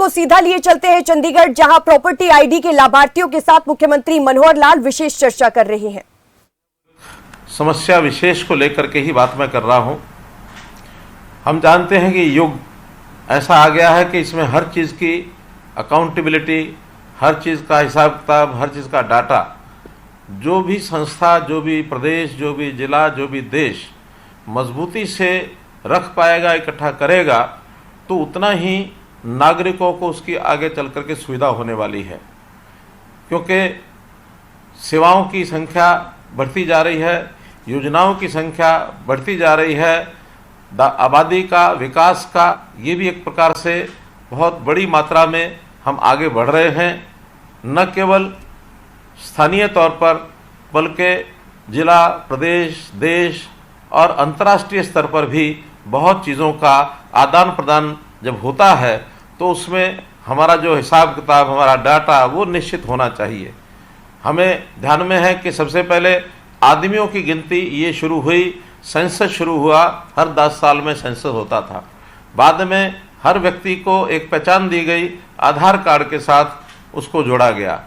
को सीधा लिए चलते हैं चंडीगढ़, जहां प्रॉपर्टी आईडी के लाभार्थियों के साथ मुख्यमंत्री मनोहर लाल विशेष चर्चा कर रहे हैं। समस्या विशेष को लेकर के ही बात मैं कर रहा हूं। हम जानते हैं कि युग ऐसा आ गया है कि इसमें हर चीज़ की अकाउंटेबिलिटी, हर चीज़ का हिसाब किताब, हर चीज़ का डाटा, जो भी संस्था, जो भी प्रदेश, जो भी जिला, जो भी देश मजबूती से रख पाएगा, इकट्ठा करेगा, तो उतना ही नागरिकों को उसकी आगे चल कर के सुविधा होने वाली है। क्योंकि सेवाओं की संख्या बढ़ती जा रही है, योजनाओं की संख्या बढ़ती जा रही है, आबादी का, विकास का, ये भी एक प्रकार से बहुत बड़ी मात्रा में हम आगे बढ़ रहे हैं। न केवल स्थानीय तौर पर बल्कि जिला, प्रदेश, देश और अंतर्राष्ट्रीय स्तर पर भी बहुत चीज़ों का आदान प्रदान जब होता है तो उसमें हमारा जो हिसाब किताब, हमारा डाटा, वो निश्चित होना चाहिए। हमें ध्यान में है कि सबसे पहले आदमियों की गिनती ये शुरू हुई, सेंसस शुरू हुआ, हर 10 साल में सेंसस होता था। बाद में हर व्यक्ति को एक पहचान दी गई, आधार कार्ड के साथ उसको जोड़ा गया,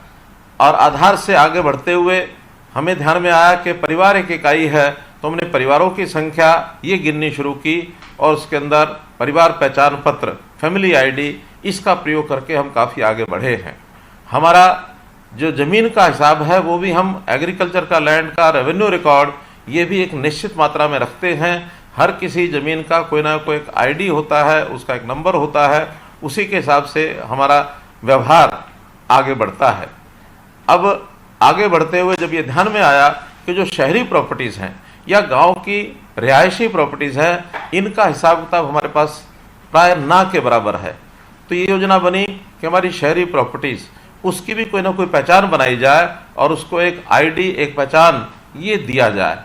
और आधार से आगे बढ़ते हुए हमें ध्यान में आया कि परिवार एक इकाई है, तो हमने परिवारों की संख्या ये गिननी शुरू की और उसके अंदर परिवार पहचान पत्र, फैमिली आईडी, इसका प्रयोग करके हम काफ़ी आगे बढ़े हैं। हमारा जो ज़मीन का हिसाब है वो भी हम एग्रीकल्चर का, लैंड का रेवेन्यू रिकॉर्ड, ये भी एक निश्चित मात्रा में रखते हैं। हर किसी ज़मीन का कोई ना कोई एक आईडी होता है, उसका एक नंबर होता है, उसी के हिसाब से हमारा व्यवहार आगे बढ़ता है। अब आगे बढ़ते हुए जब ये ध्यान में आया कि जो शहरी प्रॉपर्टीज़ हैं या गांव की रिहायशी प्रॉपर्टीज़ हैं, इनका हिसाब किताब हमारे पास प्राय ना के बराबर है, तो ये योजना बनी कि हमारी शहरी प्रॉपर्टीज़, उसकी भी कोई ना कोई पहचान बनाई जाए और उसको एक आईडी, एक पहचान ये दिया जाए।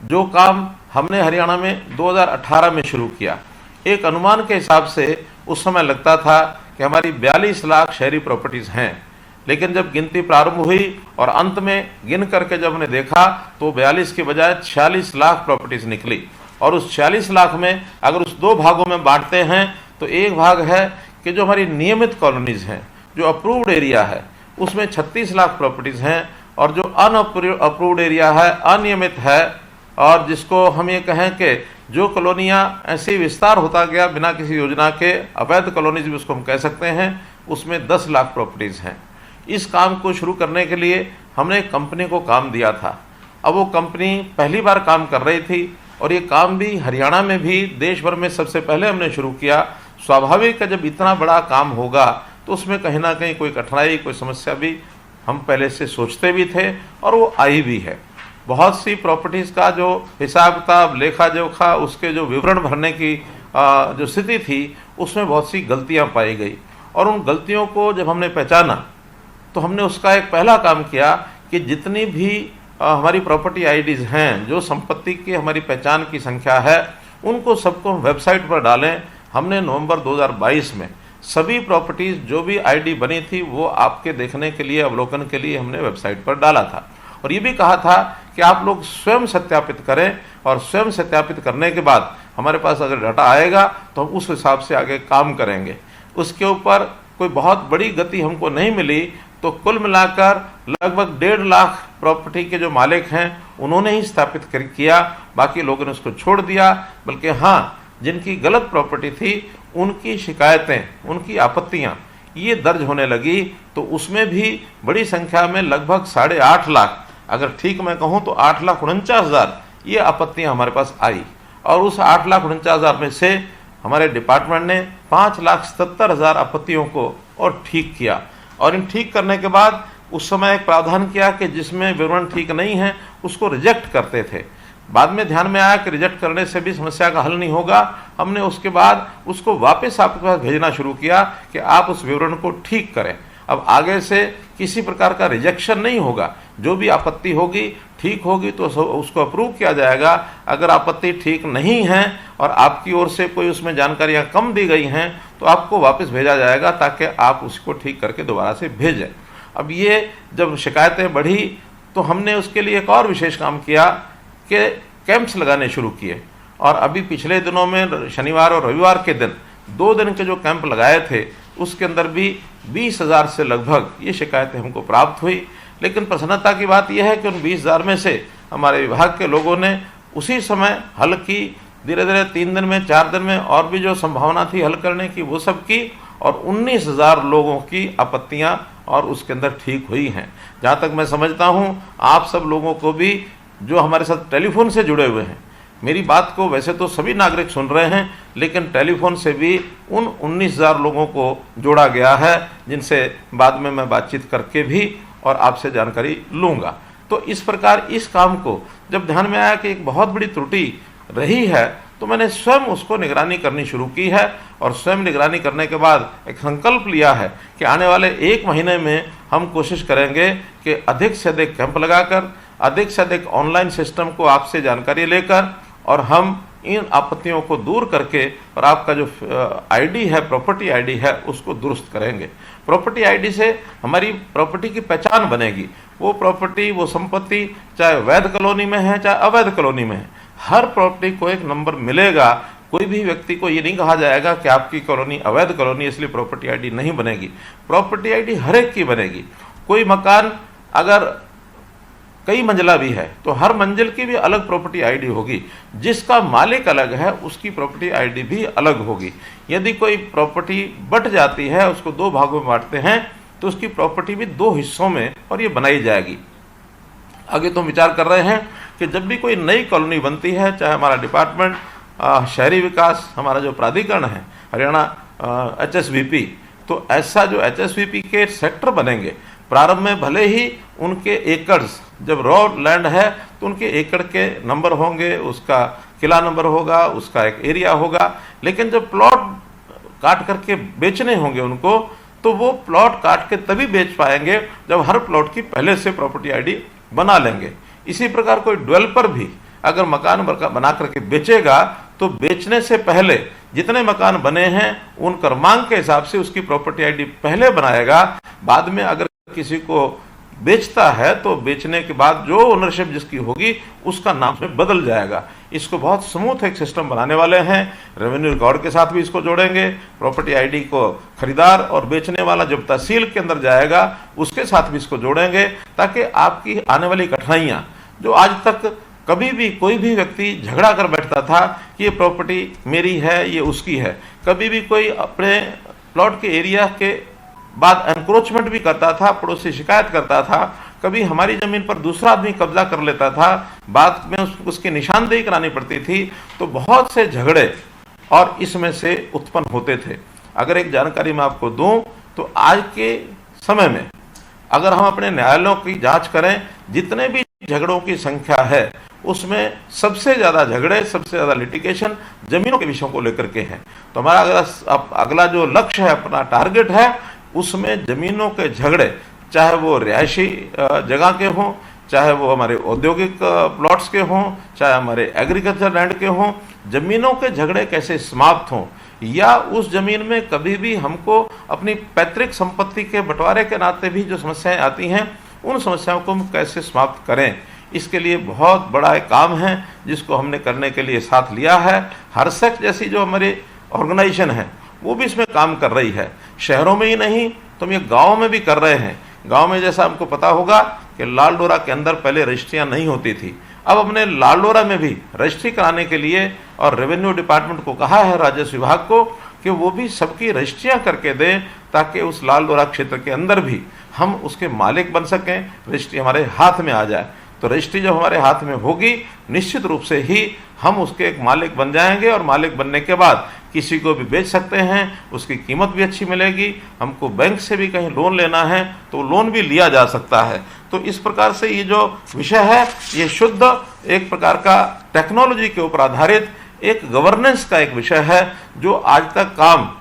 जो काम हमने हरियाणा में 2018 में शुरू किया, एक अनुमान के हिसाब से उस समय लगता था कि हमारी 42 लाख शहरी प्रॉपर्टीज़ हैं, लेकिन जब गिनती प्रारंभ हुई और अंत में गिन करके जब हमने देखा तो 42 के बजाय 46 लाख प्रॉपर्टीज़ निकली। और उस 46 लाख में अगर उस 2 भागों में बांटते हैं तो एक भाग है कि जो हमारी नियमित कॉलोनीज़ हैं, जो अप्रूव्ड एरिया है, उसमें 36 लाख प्रॉपर्टीज़ हैं, और जो अनअप्रूव्ड एरिया है, अनियमित है, और जिसको हम ये कहें कि जो कॉलोनियाँ ऐसे विस्तार होता गया बिना किसी योजना के, अवैध कॉलोनीज भी उसको हम कह सकते हैं, उसमें 10 लाख प्रॉपर्टीज़ हैं। इस काम को शुरू करने के लिए हमने एक कंपनी को काम दिया था। अब वो कंपनी पहली बार काम कर रही थी और ये काम भी हरियाणा में भी, देश भर में सबसे पहले हमने शुरू किया। स्वाभाविक है, जब इतना बड़ा काम होगा तो उसमें कहीं ना कहीं कोई कठिनाई, कोई समस्या भी हम पहले से सोचते भी थे और वो आई भी है। बहुत सी प्रॉपर्टीज़ का जो हिसाब किताब, लेखा जोखा, उसके जो विवरण भरने की जो स्थिति थी, उसमें बहुत सी गलतियाँ पाई गई, और उन गलतियों को जब हमने पहचाना तो हमने उसका एक पहला काम किया कि जितनी भी हमारी प्रॉपर्टी आईडीज़ हैं, जो संपत्ति की हमारी पहचान की संख्या है, उनको सबको वेबसाइट पर डालें। हमने नवंबर 2022 में सभी प्रॉपर्टीज़ जो भी आईडी बनी थी वो आपके देखने के लिए, अवलोकन के लिए हमने वेबसाइट पर डाला था, और ये भी कहा था कि आप लोग स्वयं सत्यापित करें, और स्वयं सत्यापित करने के बाद हमारे पास अगर डाटा आएगा तो हम उस हिसाब से आगे काम करेंगे। उसके ऊपर कोई बहुत बड़ी गति हमको नहीं मिली, तो कुल मिलाकर लगभग 1.5 लाख प्रॉपर्टी के जो मालिक हैं उन्होंने ही स्थापित किया, बाकी लोगों ने उसको छोड़ दिया। बल्कि हाँ, जिनकी गलत प्रॉपर्टी थी उनकी शिकायतें, उनकी आपत्तियां ये दर्ज होने लगी, तो उसमें भी बड़ी संख्या में लगभग 8.5 लाख, अगर ठीक मैं कहूँ तो 8,49,000 ये आपत्तियां हमारे पास आई, और उस 8,49,000 में से हमारे डिपार्टमेंट ने 5,77,000 आपत्तियों को और ठीक किया। और इन ठीक करने के बाद उस समय एक प्रावधान किया कि जिसमें विवरण ठीक नहीं है उसको रिजेक्ट करते थे। बाद में ध्यान में आया कि रिजेक्ट करने से भी समस्या का हल नहीं होगा। हमने उसके बाद उसको वापस आपके पास भेजना शुरू किया कि आप उस विवरण को ठीक करें। अब आगे से किसी प्रकार का रिजेक्शन नहीं होगा, जो भी आपत्ति होगी ठीक होगी तो उसको अप्रूव किया जाएगा। अगर आपत्ति ठीक नहीं है और आपकी ओर से कोई उसमें जानकारियां कम दी गई हैं तो आपको वापस भेजा जाएगा, ताकि आप उसको ठीक करके दोबारा से भेजें। अब ये जब शिकायतें बढ़ी तो हमने उसके लिए एक और विशेष काम किया कि कैंप्स लगाने शुरू किए, और अभी पिछले दिनों में शनिवार और रविवार के दिन 2 दिन के जो कैंप लगाए थे उसके अंदर भी 20,000 से लगभग ये शिकायतें हमको प्राप्त हुई। लेकिन प्रसन्नता की बात यह है कि उन 20,000 में से हमारे विभाग के लोगों ने उसी समय हल की, धीरे धीरे 3 दिन में 4 दिन में और भी जो संभावना थी हल करने की वो सब की, और 19,000 लोगों की आपत्तियां और उसके अंदर ठीक हुई हैं। जहाँ तक मैं समझता हूँ आप सब लोगों को भी जो हमारे साथ टेलीफोन से जुड़े हुए हैं, मेरी बात को वैसे तो सभी नागरिक सुन रहे हैं, लेकिन टेलीफोन से भी उन 19,000 लोगों को जोड़ा गया है जिनसे बाद में मैं बातचीत करके भी और आपसे जानकारी लूँगा। तो इस प्रकार इस काम को जब ध्यान में आया कि एक बहुत बड़ी त्रुटि रही है, तो मैंने स्वयं उसको निगरानी करनी शुरू की है, और स्वयं निगरानी करने के बाद एक संकल्प लिया है कि आने वाले 1 महीने में हम कोशिश करेंगे कि अधिक से अधिक कैंप लगाकर, अधिक से अधिक ऑनलाइन सिस्टम को आपसे जानकारी लेकर, और हम इन आपत्तियों को दूर करके और आपका जो आईडी है, प्रॉपर्टी आईडी है, उसको दुरुस्त करेंगे। प्रॉपर्टी आईडी से हमारी प्रॉपर्टी की पहचान बनेगी। वो प्रॉपर्टी, वो संपत्ति चाहे वैध कॉलोनी में है चाहे अवैध कॉलोनी में है, हर प्रॉपर्टी को एक नंबर मिलेगा। कोई भी व्यक्ति को ये नहीं कहा जाएगा कि आपकी कॉलोनी अवैध कॉलोनी इसलिए प्रॉपर्टी आईडी नहीं बनेगी। प्रॉपर्टी आईडी हर एक की बनेगी। कोई मकान अगर कई मंजिला भी है तो हर मंजिल की भी अलग प्रॉपर्टी आईडी होगी। जिसका मालिक अलग है उसकी प्रॉपर्टी आईडी भी अलग होगी। यदि कोई प्रॉपर्टी बट जाती है, उसको 2 भागों में बांटते हैं, तो उसकी प्रॉपर्टी भी 2 हिस्सों में और ये बनाई जाएगी। आगे तो हम विचार कर रहे हैं कि जब भी कोई नई कॉलोनी बनती है, चाहे हमारा डिपार्टमेंट शहरी विकास, हमारा जो प्राधिकरण है हरियाणा HSVP, तो ऐसा जो HSVP के सेक्टर बनेंगे, प्रारंभ में भले ही उनके एकड़्स, जब रॉ लैंड है तो उनके एकड़ के नंबर होंगे, उसका किला नंबर होगा, उसका एक एरिया होगा, लेकिन जब प्लॉट काट करके बेचने होंगे उनको, तो वो प्लॉट काट के तभी बेच पाएंगे जब हर प्लॉट की पहले से प्रॉपर्टी आईडी बना लेंगे। इसी प्रकार कोई डेवलपर भी अगर मकान बना करके बेचेगा तो बेचने से पहले जितने मकान बने हैं उन क्रमांक के हिसाब से उसकी प्रॉपर्टी आईडी पहले बनाएगा। बाद में अगर किसी को बेचता है तो बेचने के बाद जो ओनरशिप जिसकी होगी उसका नाम में बदल जाएगा। इसको बहुत स्मूथ एक सिस्टम बनाने वाले हैं। रेवेन्यू रिकॉर्ड के साथ भी इसको जोड़ेंगे। प्रॉपर्टी आईडी को खरीदार और बेचने वाला जब तहसील के अंदर जाएगा उसके साथ भी इसको जोड़ेंगे, ताकि आपकी आने वाली कठिनाइयाँ, जो आज तक कभी भी कोई भी व्यक्ति झगड़ा कर बैठता था कि ये प्रॉपर्टी मेरी है, ये उसकी है, कभी भी कोई अपने प्लॉट के एरिया के बाद एनक्रोचमेंट भी करता था, पड़ोसी शिकायत करता था, कभी हमारी जमीन पर दूसरा आदमी कब्जा कर लेता था, बाद में उसकी निशानदेही करानी पड़ती थी, तो बहुत से झगड़े और इसमें से उत्पन्न होते थे। अगर एक जानकारी मैं आपको दूं तो आज के समय में अगर हम अपने न्यायालयों की जांच करें, जितने भी झगड़ों की संख्या है उसमें सबसे ज़्यादा झगड़े, सबसे ज़्यादा लिटिगेशन जमीनों के विषयों को लेकर के हैं। तो हमारा अगला जो लक्ष्य है, अपना टारगेट है, उसमें जमीनों के झगड़े, चाहे वो रिहायशी जगह के हों, चाहे वो हमारे औद्योगिक प्लॉट्स के हों, चाहे हमारे एग्रीकल्चर लैंड के हों, जमीनों के झगड़े कैसे समाप्त हों, या उस जमीन में कभी भी हमको अपनी पैतृक संपत्ति के बंटवारे के नाते भी जो समस्याएं आती हैं, उन समस्याओं को हम कैसे समाप्त करें। इसके लिए बहुत बड़ा एक काम है जिसको हमने करने के लिए साथ लिया है। हरसक जैसी जो हमारी ऑर्गेनाइजेशन है वो भी इसमें काम कर रही है। शहरों में ही नहीं तो हम ये गाँव में भी कर रहे हैं। गाँव में जैसा हमको पता होगा कि लाल डोरा के अंदर पहले रजिस्ट्रियाँ नहीं होती थी, अब हमने लाल डोरा में भी रजिस्ट्री कराने के लिए और रेवेन्यू डिपार्टमेंट को कहा है, राजस्व विभाग को, कि वो भी सबकी रजिस्ट्रियाँ करके दें, ताकि उस लाल डोरा क्षेत्र के अंदर भी हम उसके मालिक बन सकें, रजिस्ट्री हमारे हाथ में आ जाए। तो रजिस्ट्री जब हमारे हाथ में होगी, निश्चित रूप से ही हम उसके एक मालिक बन जाएंगे, और मालिक बनने के बाद किसी को भी बेच सकते हैं, उसकी कीमत भी अच्छी मिलेगी। हमको बैंक से भी कहीं लोन लेना है तो लोन भी लिया जा सकता है। तो इस प्रकार से ये जो विषय है, ये शुद्ध एक प्रकार का टेक्नोलॉजी के ऊपर आधारित एक गवर्नेंस का एक विषय है। जो आज तक काम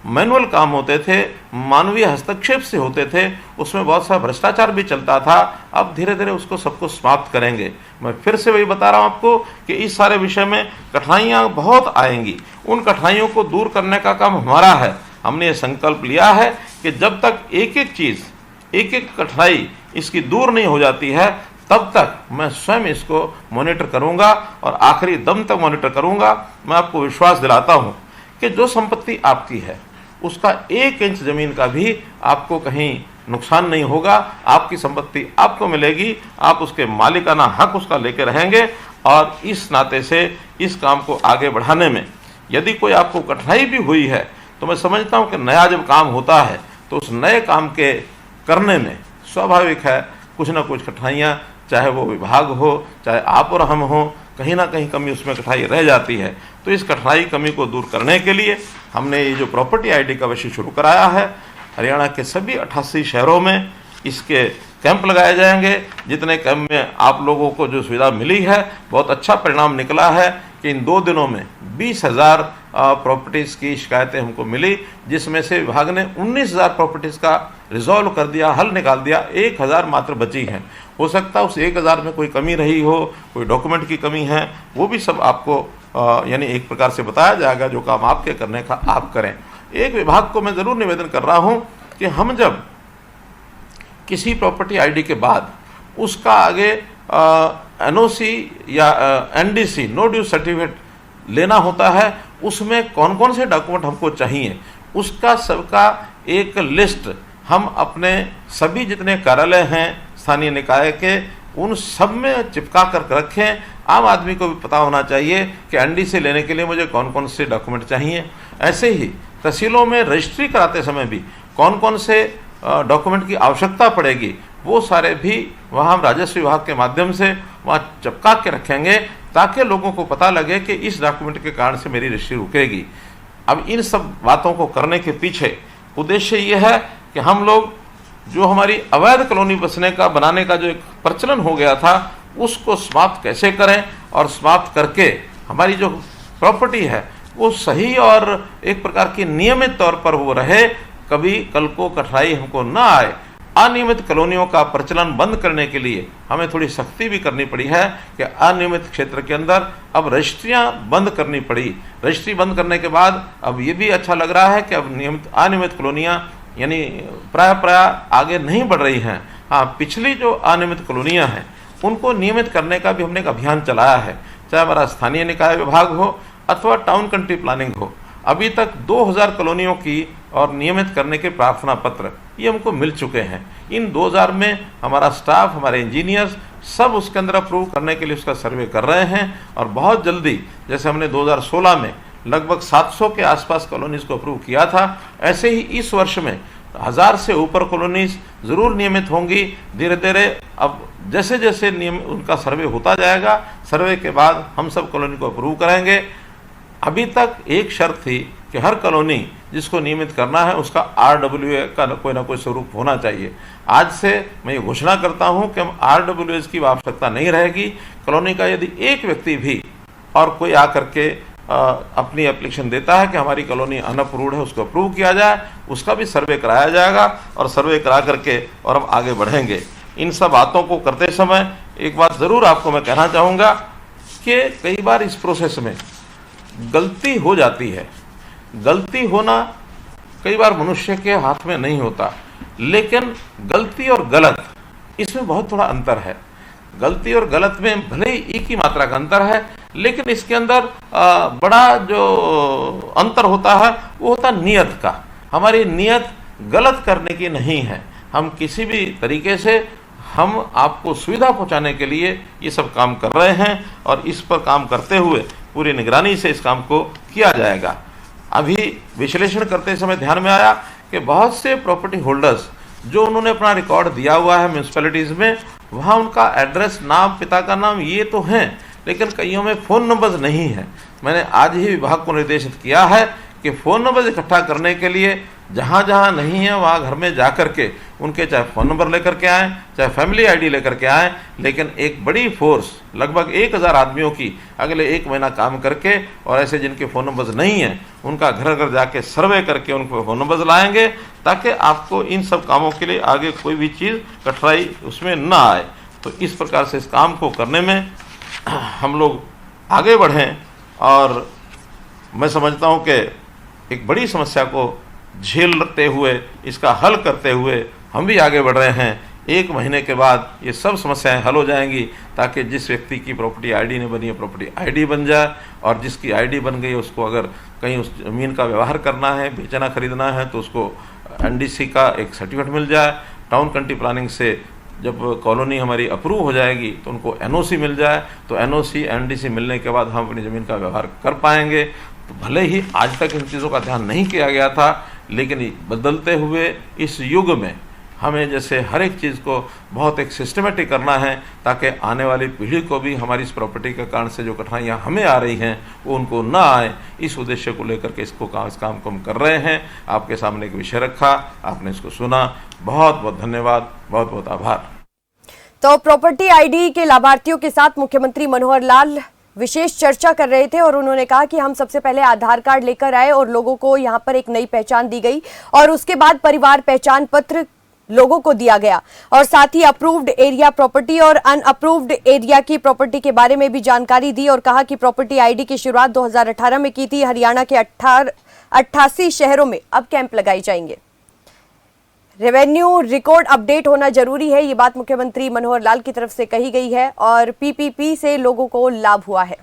मैनुअल काम होते थे, मानवीय हस्तक्षेप से होते थे, उसमें बहुत सारा भ्रष्टाचार भी चलता था। अब धीरे धीरे उसको सबको समाप्त करेंगे। मैं फिर से वही बता रहा हूँ आपको कि इस सारे विषय में कठिनाइयाँ बहुत आएंगी। उन कठिनाइयों को दूर करने का काम हमारा है। हमने ये संकल्प लिया है कि जब तक एक एक चीज़, एक एक कठिनाई इसकी दूर नहीं हो जाती है, तब तक मैं स्वयं इसको मॉनिटर करूँगा और आखिरी दम तक मॉनिटर करूँगा। मैं आपको विश्वास दिलाता हूँ कि जो संपत्ति आपकी है उसका 1 इंच ज़मीन का भी आपको कहीं नुकसान नहीं होगा। आपकी संपत्ति आपको मिलेगी, आप उसके मालिकाना हक उसका लेके रहेंगे। और इस नाते से इस काम को आगे बढ़ाने में यदि कोई आपको कठिनाई भी हुई है तो मैं समझता हूँ कि नया जब काम होता है तो उस नए काम के करने में स्वाभाविक है कुछ ना कुछ कठिनाइयाँ, चाहे वो विभाग हो, चाहे आप और हम हो, कहीं ना कहीं कमी उसमें कठिनाई रह जाती है। तो इस कठिनाई कमी को दूर करने के लिए हमने ये जो प्रॉपर्टी आईडी का विषय शुरू कराया है, हरियाणा के सभी 88 शहरों में इसके कैंप लगाए जाएंगे। जितने कैंप में आप लोगों को जो सुविधा मिली है, बहुत अच्छा परिणाम निकला है कि इन 2 दिनों में 20,000 प्रॉपर्टीज़ की शिकायतें हमको मिली, जिसमें से विभाग ने 19,000 प्रॉपर्टीज़ का रिजॉल्व कर दिया, हल निकाल दिया। 1,000 मात्र बची हैं। हो सकता है उस 1,000 में कोई कमी रही हो, कोई डॉक्यूमेंट की कमी है, वो भी सब आपको यानी एक प्रकार से बताया जाएगा। जो काम आपके करने का आप करें। एक विभाग को मैं ज़रूर निवेदन कर रहा हूँ कि हम जब किसी प्रॉपर्टी आईडी के बाद उसका आगे एनओसी या एनडीसी नो ड्यूज सर्टिफिकेट लेना होता है, उसमें कौन कौन से डॉक्यूमेंट हमको चाहिए, उसका सबका एक लिस्ट हम अपने सभी जितने कार्यालय हैं स्थानीय निकाय के, उन सब में चिपका कर रखें। आम आदमी को भी पता होना चाहिए कि एनडीसी लेने के लिए मुझे कौन कौन से डॉक्यूमेंट चाहिए। ऐसे ही तहसीलों में रजिस्ट्री कराते समय भी कौन कौन से डॉक्यूमेंट की आवश्यकता पड़ेगी, वो सारे भी वहाँ हम राजस्व विभाग के माध्यम से वहाँ चिपका के रखेंगे, ताकि लोगों को पता लगे कि इस डॉक्यूमेंट के कारण से मेरी रजिस्ट्री रुकेगी। अब इन सब बातों को करने के पीछे उद्देश्य ये है कि हम लोग जो हमारी अवैध कॉलोनी बनाने का जो एक प्रचलन हो गया था, उसको समाप्त कैसे करें, और समाप्त करके हमारी जो प्रॉपर्टी है वो सही और एक प्रकार की नियमित तौर पर वो रहे, कभी कल को कठिनाई हमको ना आए। अनियमित कॉलोनियों का प्रचलन बंद करने के लिए हमें थोड़ी सख्ती भी करनी पड़ी है कि अनियमित क्षेत्र के अंदर अब रजिस्ट्रियाँ बंद करनी पड़ी। रजिस्ट्री बंद करने के बाद अब ये भी अच्छा लग रहा है कि अब अनियमित कॉलोनियाँ यानी प्राय आगे नहीं बढ़ रही हैं। हाँ, पिछली जो अनियमित कॉलोनियाँ हैं उनको नियमित करने का भी हमने एक अभियान चलाया है, चाहे हमारा स्थानीय निकाय विभाग हो अथवा टाउन कंट्री प्लानिंग हो। अभी तक 2000 कॉलोनियों की और नियमित करने के प्रार्थना पत्र ये हमको मिल चुके हैं। इन 2000 में हमारा स्टाफ, हमारे इंजीनियर्स सब उसके अंदर अप्रूव करने के लिए उसका सर्वे कर रहे हैं, और बहुत जल्दी, जैसे हमने 2016 में लगभग 700 के आसपास कॉलोनीज़ को अप्रूव किया था, ऐसे ही इस वर्ष में 1000 से ऊपर कॉलोनीज़ ज़रूर नियमित होंगी। धीरे धीरे अब जैसे जैसे नियम उनका सर्वे होता जाएगा, सर्वे के बाद हम सब कॉलोनी को अप्रूव करेंगे। अभी तक एक शर्त थी कि हर कॉलोनी जिसको नियमित करना है उसका RWA का कोई ना कोई स्वरूप होना चाहिए। आज से मैं ये घोषणा करता हूँ कि हम RWA की आवश्यकता नहीं रहेगी। कॉलोनी का यदि एक व्यक्ति भी और कोई आकर के अपनी एप्लीकेशन देता है कि हमारी कॉलोनी अनअप्रूव्ड है, उसको अप्रूव किया जाए, उसका भी सर्वे कराया जाएगा, और सर्वे करा करके और हम आगे बढ़ेंगे। इन सब बातों को करते समय एक बात ज़रूर आपको मैं कहना चाहूँगा कि कई बार इस प्रोसेस में गलती हो जाती है। गलती होना कई बार मनुष्य के हाथ में नहीं होता, लेकिन गलती और गलत इसमें बहुत थोड़ा अंतर है। गलती और गलत में भले ही एक ही मात्रा का अंतर है, लेकिन इसके अंदर बड़ा जो अंतर होता है वो होता नियत का। हमारी नियत गलत करने की नहीं है। हम किसी भी तरीके से हम आपको सुविधा पहुंचाने के लिए ये सब काम कर रहे हैं, और इस पर काम करते हुए पूरी निगरानी से इस काम को किया जाएगा। अभी विश्लेषण करते समय ध्यान में आया कि बहुत से प्रॉपर्टी होल्डर्स जो उन्होंने अपना रिकॉर्ड दिया हुआ है म्यूनसिपैलिटीज़ में, वहाँ उनका एड्रेस, नाम, पिता का नाम ये तो हैं, लेकिन कईयों में फ़ोन नंबर्स नहीं हैं। मैंने आज ही विभाग को निर्देशित किया है कि फ़ोन नंबर इकट्ठा करने के लिए जहाँ जहाँ नहीं है वहाँ घर में जा कर के उनके चाहे फ़ोन नंबर लेकर के आएँ, चाहे फैमिली आईडी लेकर के आएँ, लेकिन एक बड़ी फोर्स लगभग 1000 आदमियों की अगले 1 महीना काम करके, और ऐसे जिनके फ़ोन नंबर्स नहीं हैं उनका घर घर जाके सर्वे करके उनको फ़ोन नंबर्स लाएंगे, ताकि आपको इन सब कामों के लिए आगे कोई भी चीज़ कठिनाई उसमें ना आए। तो इस प्रकार से इस काम को करने में हम लोग आगे बढ़ें, और मैं समझता हूँ कि एक बड़ी समस्या को झेलते हुए, इसका हल करते हुए हम भी आगे बढ़ रहे हैं। 1 महीने के बाद ये सब समस्याएं हल हो जाएंगी, ताकि जिस व्यक्ति की प्रॉपर्टी आईडी नहीं बनी है प्रॉपर्टी आईडी बन जाए, और जिसकी आईडी बन गई है उसको अगर कहीं उस ज़मीन का व्यवहार करना है, बेचना खरीदना है, तो उसको एनडीसी का एक सर्टिफिकेट मिल जाए। टाउन कंट्री प्लानिंग से जब कॉलोनी हमारी अप्रूव हो जाएगी तो उनको एनओसी मिल जाए, तो एनओसी एनडीसी मिलने के बाद हम अपनी ज़मीन का व्यवहार कर पाएंगे। तो भले ही आज तक इन चीज़ों का ध्यान नहीं किया गया था, लेकिन बदलते हुए इस युग में हमें जैसे हर एक चीज़ को बहुत एक सिस्टमेटिक करना है, ताकि आने वाली पीढ़ी को भी हमारी इस प्रॉपर्टी के कारण से जो कठिनाइयाँ हमें आ रही हैं वो उनको ना आए। इस उद्देश्य को लेकर के इस काम को हम कर रहे हैं। आपके सामने एक विषय रखा, आपने इसको सुना, बहुत बहुत धन्यवाद, बहुत बहुत आभार। तो प्रॉपर्टी आईडी के लाभार्थियों के साथ मुख्यमंत्री मनोहर लाल विशेष चर्चा कर रहे थे और उन्होंने कहा कि हम सबसे पहले आधार कार्ड लेकर आए और लोगों को यहां पर एक नई पहचान दी गई और उसके बाद परिवार पहचान पत्र लोगों को दिया गया और साथ ही अप्रूव्ड एरिया प्रॉपर्टी और अनअप्रूव्ड एरिया की प्रॉपर्टी के बारे में भी जानकारी दी और कहा कि प्रॉपर्टी आईडी की शुरुआत 2018 में की थी। हरियाणा के 88 शहरों में अब कैंप लगाए जाएंगे। रेवेन्यू रिकॉर्ड अपडेट होना जरूरी है, ये बात मुख्यमंत्री मनोहर लाल की तरफ से कही गई है और पीपीपी से लोगों को लाभ हुआ है।